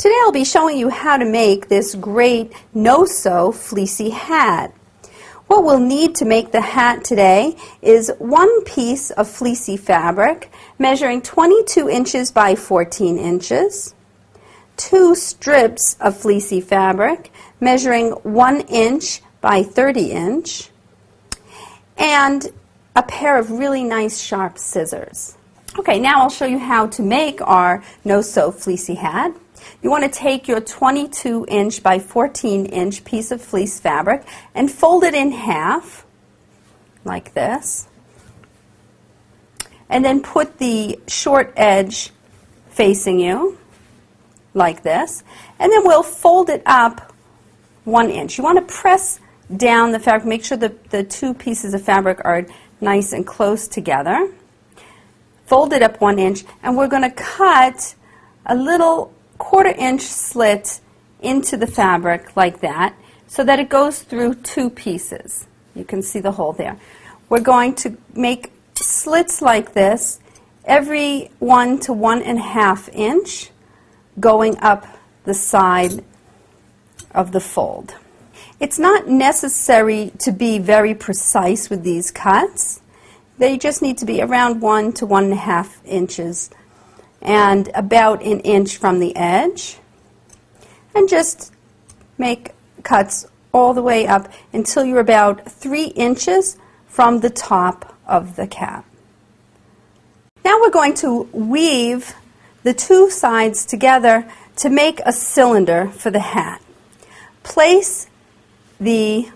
Today I'll be showing you how to make this great no-sew fleecy hat. What we'll need to make the hat today is one piece of fleecy fabric measuring 22 inches by 14 inches, two strips of fleecy fabric measuring 1 inch by 30 inch, and a pair of really nice sharp scissors. Okay, now I'll show you how to make our no-sew fleecy hat. You want to take your 22 inch by 14 inch piece of fleece fabric and fold it in half, like this, and then put the short edge facing you, like this, and then we'll fold it up 1 inch. You want to press down the fabric, make sure that the two pieces of fabric are nice and close together. Fold it up 1 inch, and we're going to cut a little 1/4 inch slit into the fabric like that, so that it goes through two pieces. You can see the hole there. We're going to make slits like this every 1 to 1.5 inch going up the side of the fold. It's not necessary to be very precise with these cuts. They just need to be around 1 to 1.5 inches and about 1 inch from the edge, and just make cuts all the way up until you're about 3 inches from the top of the cap. Now we're going to weave the two sides together to make a cylinder for the hat. Place the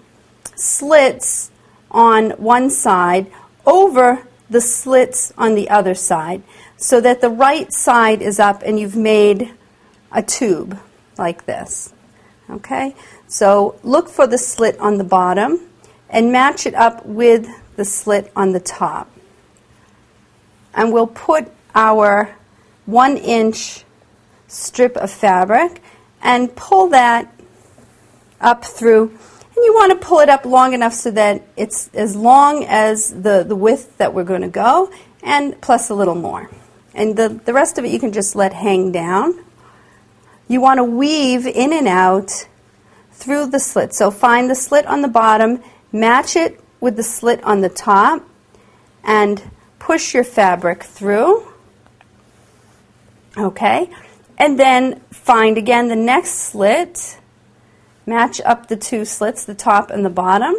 slits on one side over the slits on the other side, so that the right side is up and you've made a tube like this. Okay? So look for the slit on the bottom and match it up with the slit on the top. And we'll put our 1 inch strip of fabric and pull that up through. And you want to pull it up long enough so that it's as long as the width that we're going to go, and plus a little more. And the rest of it you can just let hang down. You want to weave in and out through the slit. So find the slit on the bottom, match it with the slit on the top, and push your fabric through. Okay? And then find again the next slit, match up the two slits, the top and the bottom.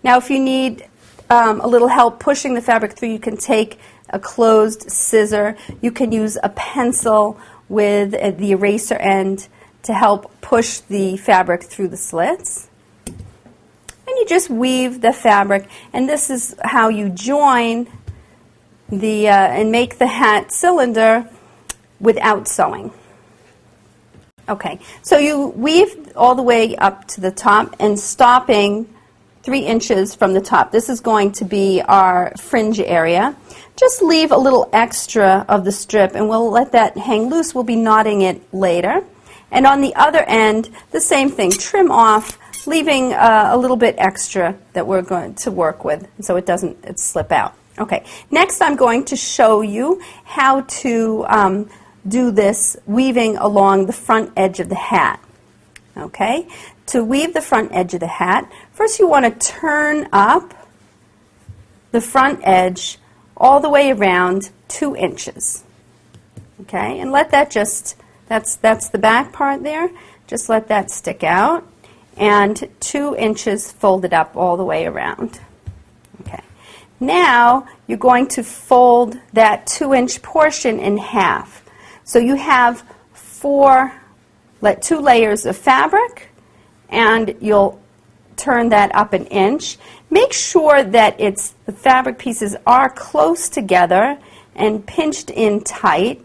Now if you need a little help pushing the fabric through, you can take a closed scissor. You can use a pencil with the eraser end to help push the fabric through the slits. And you just weave the fabric, and this is how you join the and make the hat cylinder without sewing. Okay, so you weave all the way up to the top and stopping 3 inches from the top. This is going to be our fringe area. Just leave a little extra of the strip and we'll let that hang loose. We'll be knotting it later. And on the other end, the same thing. Trim off, leaving a little bit extra that we're going to work with so it doesn't slip out. Okay, next I'm going to show you how to do this weaving along the front edge of the hat. Okay, to weave the front edge of the hat, first you want to turn up the front edge all the way around 2 inches. Okay, and let that just, that's the back part there, just let that stick out, and 2 inches folded up all the way around. Okay, now you're going to fold that 2 inch portion in half. So you have 2 layers of fabric, and you'll turn that up 1 inch. Make sure that the fabric pieces are close together and pinched in tight.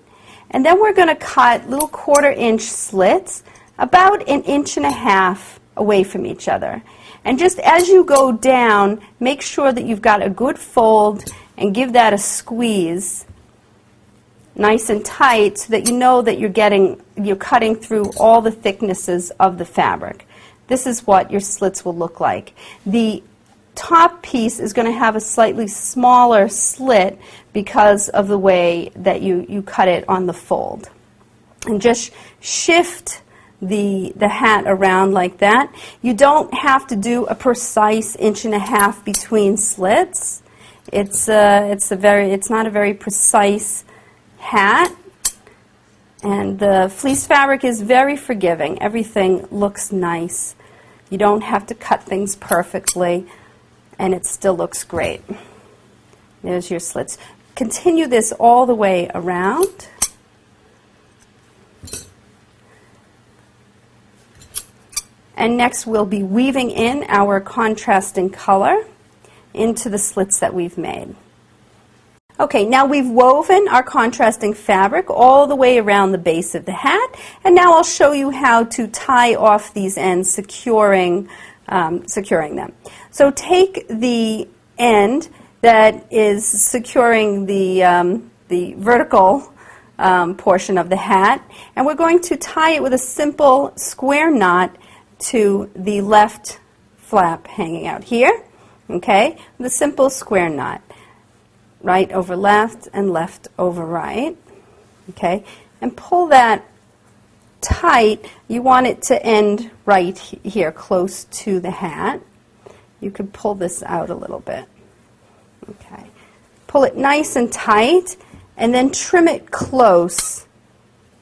And then we're going to cut little 1/4 inch slits about 1.5 inches away from each other. And just as you go down, make sure that you've got a good fold and give that a squeeze nice and tight so that you know that you're cutting through all the thicknesses of the fabric. This is what your slits will look like. The top piece is going to have a slightly smaller slit because of the way that you cut it on the fold. and just shift the hat around like that. You don't have to do a precise 1.5 inches between slits. It's not a very precise hat, and the fleece fabric is very forgiving. Everything looks nice. You don't have to cut things perfectly, and it still looks great. There's your slits. Continue this all the way around. And next we'll be weaving in our contrasting color into the slits that we've made. Okay, now we've woven our contrasting fabric all the way around the base of the hat, and now I'll show you how to tie off these ends, securing them. So take the end that is securing the vertical portion of the hat, and we're going to tie it with a simple square knot to the left flap hanging out here, okay, with a simple square knot. Right over left and left over right, okay, and pull that tight. You want it to end right here, close to the hat. You could pull this out a little bit, okay. Pull it nice and tight, and then trim it close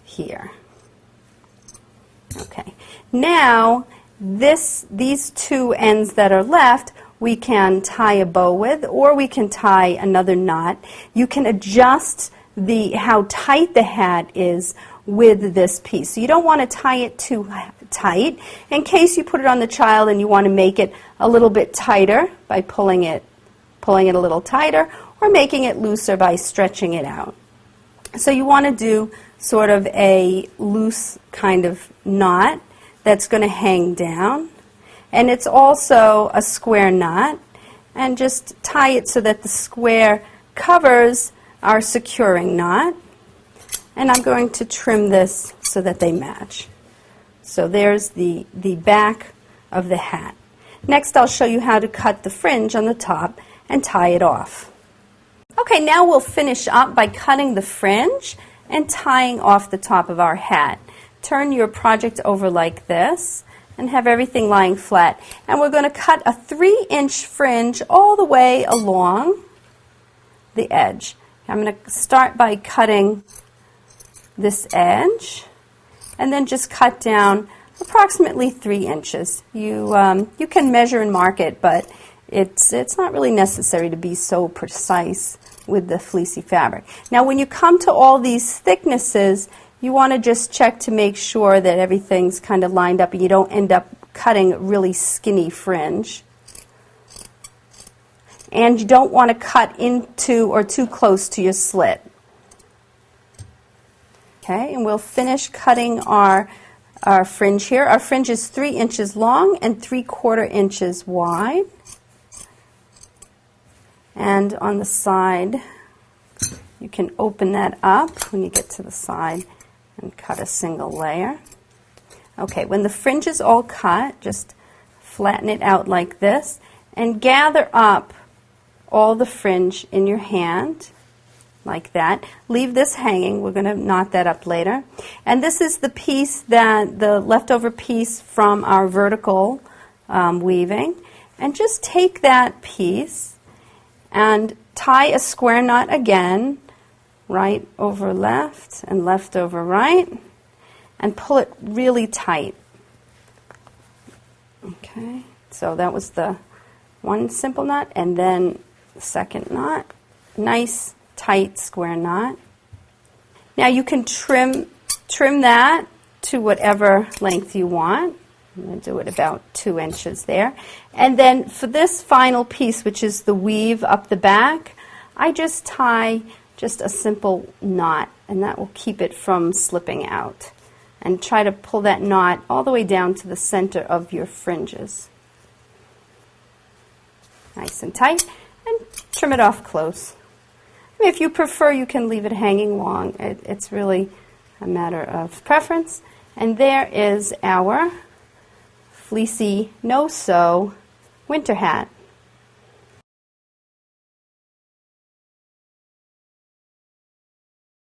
here. Okay. Now, these two ends that are left, we can tie a bow with, or we can tie another knot. You can adjust how tight the hat is with this piece. So you don't want to tie it too tight in case you put it on the child and you want to make it a little bit tighter by pulling it a little tighter, or making it looser by stretching it out. So you want to do sort of a loose kind of knot that's going to hang down. And it's also a square knot. And just tie it so that the square covers our securing knot. And I'm going to trim this so that they match. So there's the back of the hat. Next I'll show you how to cut the fringe on the top and tie it off. Okay, now we'll finish up by cutting the fringe and tying off the top of our hat. Turn your project over like this and have everything lying flat. And we're going to cut a 3-inch fringe all the way along the edge. I'm going to start by cutting this edge and then just cut down approximately 3 inches. You can measure and mark it, but it's not really necessary to be so precise with the fleecy fabric. Now when you come to all these thicknesses, you want to just check to make sure that everything's kind of lined up and you don't end up cutting really skinny fringe. And you don't want to cut into or too close to your slit. Okay, and we'll finish cutting our fringe here. Our fringe is 3 inches long and 3/4 inches wide. And on the side, you can open that up when you get to the side and cut a single layer. Okay, when the fringe is all cut, just flatten it out like this and gather up all the fringe in your hand like that. Leave this hanging. We're going to knot that up later. And this is the piece the leftover piece from our vertical weaving. And just take that piece and tie a square knot again, right over left and left over right, and pull it really tight. Okay, so that was the one simple knot, and then the second knot, nice tight square knot. Now you can trim that to whatever length you want. I'm going to do it about 2 inches there. And then for this final piece, which is the weave up the back, I just tie just a simple knot, and that will keep it from slipping out. And try to pull that knot all the way down to the center of your fringes. Nice and tight, and trim it off close. If you prefer, you can leave it hanging long. It's really a matter of preference. And there is our fleecy no-sew winter hat.